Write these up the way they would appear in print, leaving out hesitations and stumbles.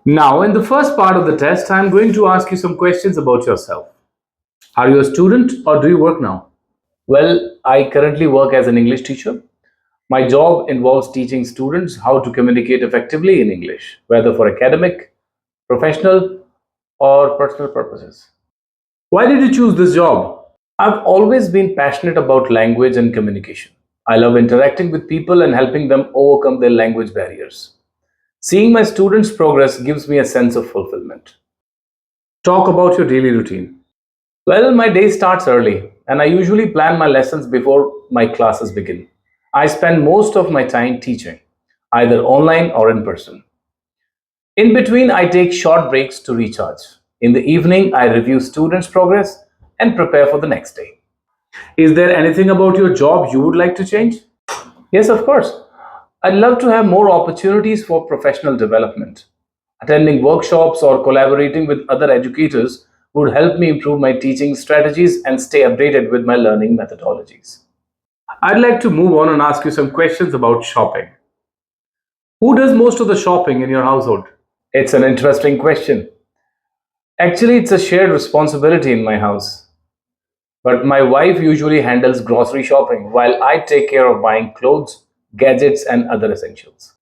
Now, in the first part of the test, I'm going to ask you some questions about yourself. Are you a student or do you work now? Well, I currently work as an English teacher. My job involves teaching students how to communicate effectively in English, whether for academic, professional, or personal purposes. Why did you choose this job? I've always been passionate about language and communication. I love interacting with people and helping them overcome their language barriers. Seeing my students progress gives me a sense of fulfillment. Talk about your daily routine. Well, my day starts early, and I usually plan my lessons before my classes begin. I spend most of my time teaching, either online or in person. In between, I take short breaks to recharge. In the evening, I review students' progress and prepare for the next day. Is there anything about your job you would like to change? Yes, of course. I'd love to have more opportunities for professional development. Attending workshops or collaborating with other educators would help me improve my teaching strategies and stay updated with my learning methodologies. I'd like to move on and ask you some questions about shopping. Who does most of the shopping in your household? It's an interesting question. Actually, it's a shared responsibility in my house. But my wife usually handles grocery shopping while I take care of buying clothes, gadgets, and other essentials.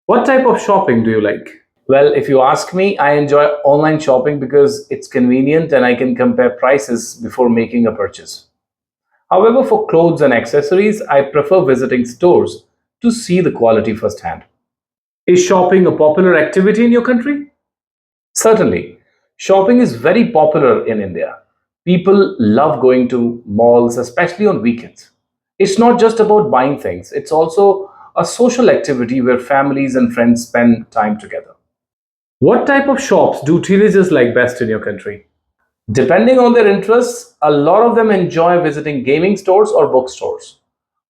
What type of shopping do you like? Well, if you ask me, I enjoy online shopping because it's convenient and I can compare prices before making a purchase. However, for clothes and accessories, I prefer visiting stores to see the quality firsthand. Is shopping a popular activity in your country? Certainly. Shopping is very popular in India. People love going to malls, especially on weekends. It's not just about buying things, it's also a social activity where families and friends spend time together. What type of shops do teenagers like best in your country? Depending on their interests, a lot of them enjoy visiting gaming stores or bookstores.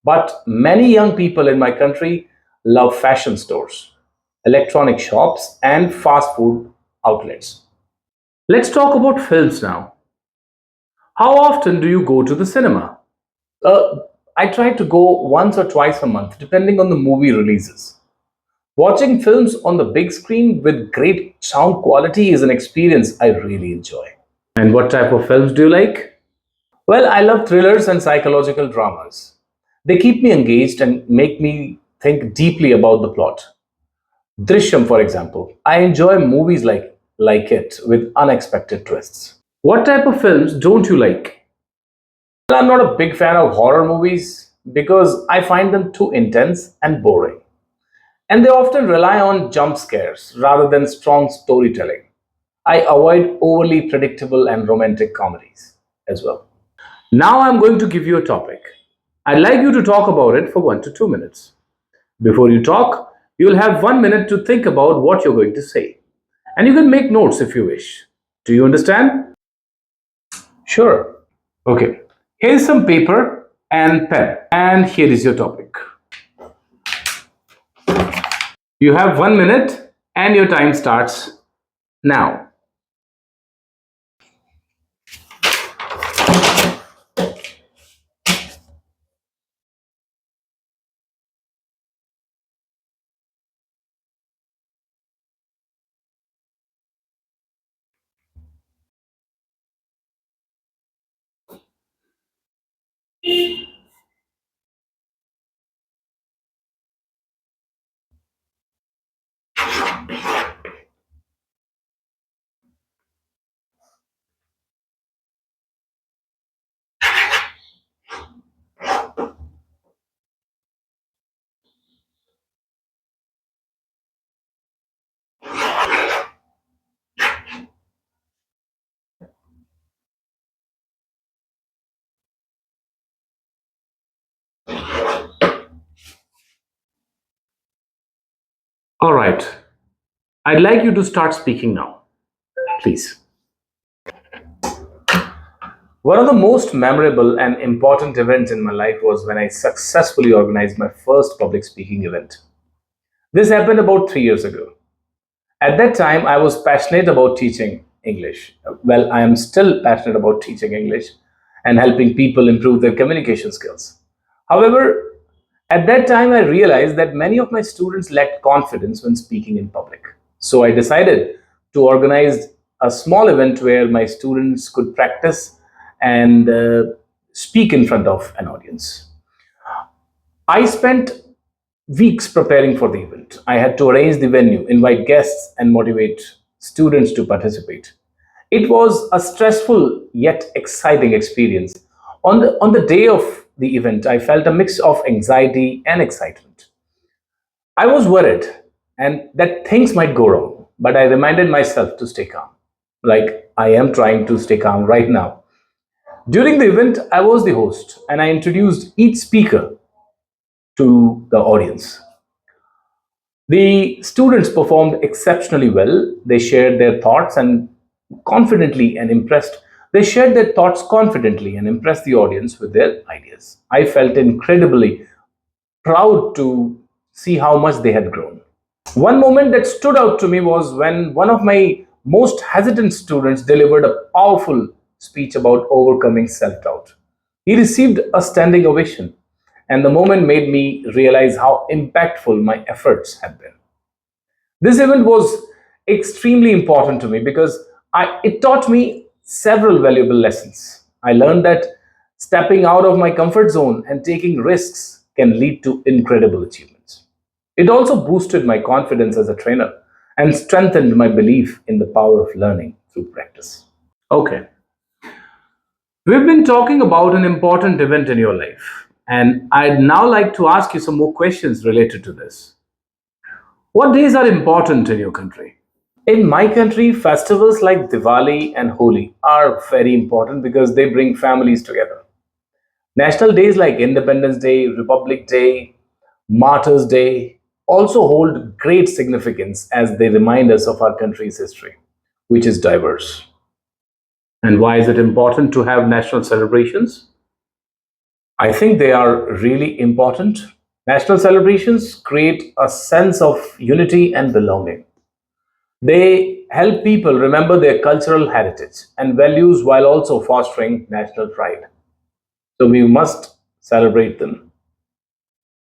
But many young people in my country love fashion stores, electronic shops, and fast food outlets. Let's talk about films now. How often do you go to the cinema? Uh, I try to go once or twice a month, depending on the movie releases. Watching films on the big screen with great sound quality is an experience I really enjoy. And what type of films do you like? Well, I love thrillers and psychological dramas. They keep me engaged and make me think deeply about the plot. Drishyam, for example. I enjoy movies like it with unexpected twists. What type of films don't you like? Well, I'm not a big fan of horror movies because I find them too intense and boring. And they often rely on jump scares rather than strong storytelling. I avoid overly predictable and romantic comedies as well. Now I'm going to give you a topic. I'd like you to talk about it for 1 to 2 minutes. Before you talk, you'll have 1 minute to think about what you're going to say. And you can make notes if you wish. Do you understand? Sure. Okay. Here's some paper and pen. And here is your topic. You have 1 minute and your time starts now. All right. I'd like you to start speaking now, please. One of the most memorable and important events in my life was when I successfully organized my first public speaking event. This happened about 3 years ago. At that time, I was passionate about teaching English. Well, I am still passionate about teaching English and helping people improve their communication skills. However, at that time, I realized that many of my students lacked confidence when speaking in public. So I decided to organize a small event where my students could practice and speak in front of an audience. I spent weeks preparing for the event. I had to arrange the venue, invite guests, and motivate students to participate. It was a stressful yet exciting experience. On the day of the event, I felt a mix of anxiety and excitement. I was worried and that things might go wrong, but I reminded myself to stay calm, like I am trying to stay calm right now. During the event, I was the host and I introduced each speaker to the audience. The students performed exceptionally well. They shared their thoughts and confidently and impressed. They shared their thoughts confidently and impressed the audience with their ideas. I felt incredibly proud to see how much they had grown. One moment that stood out to me was when one of my most hesitant students delivered a powerful speech about overcoming self doubt. He received a standing ovation, and the moment made me realize how impactful my efforts had been. This event was extremely important to me because it taught me several valuable lessons. I learned that stepping out of my comfort zone and taking risks can lead to incredible achievements. It also boosted my confidence as a trainer and strengthened my belief in the power of learning through practice. Okay, we've been talking about an important event in your life, and I'd now like to ask you some more questions related to this. What days are important in your country? In my country, festivals like Diwali and Holi are very important because they bring families together. National days like Independence Day, Republic Day, Martyrs Day also hold great significance as they remind us of our country's history, which is diverse. And why is it important to have national celebrations? I think they are really important. National celebrations create a sense of unity and belonging. They help people remember their cultural heritage and values while also fostering national pride. So we must celebrate them.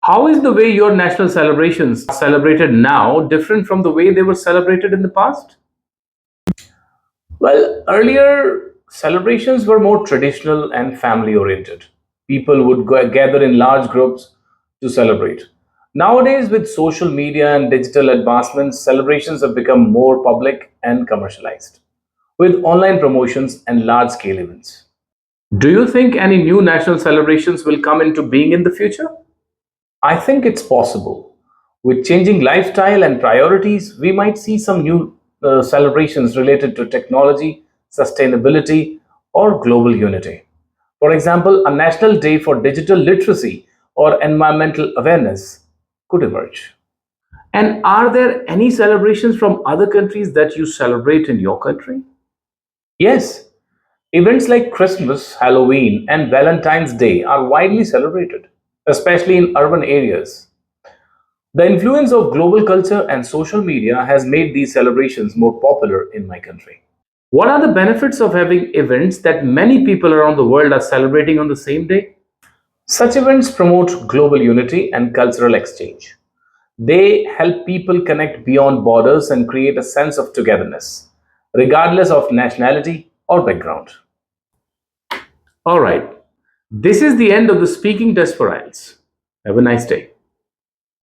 How is the way your national celebrations are celebrated now different from the way they were celebrated in the past? Well, earlier celebrations were more traditional and family oriented. People would gather in large groups to celebrate. Nowadays, with social media and digital advancements, celebrations have become more public and commercialized, with online promotions and large scale events. Do you think any new national celebrations will come into being in the future? I think it's possible. With changing lifestyle and priorities, we might see some new celebrations related to technology, sustainability, or global unity. For example, a national day for digital literacy or environmental awareness could emerge. And are there any celebrations from other countries that you celebrate in your country? Yes, events like Christmas, Halloween, and Valentine's Day are widely celebrated, especially in urban areas. The influence of global culture and social media has made these celebrations more popular in my country. What are the benefits of having events that many people around the world are celebrating on the same day? Such events promote global unity and cultural exchange. They help people connect beyond borders and create a sense of togetherness, regardless of nationality or background. All right, this is the end of the speaking test for IELTS. Have a nice day.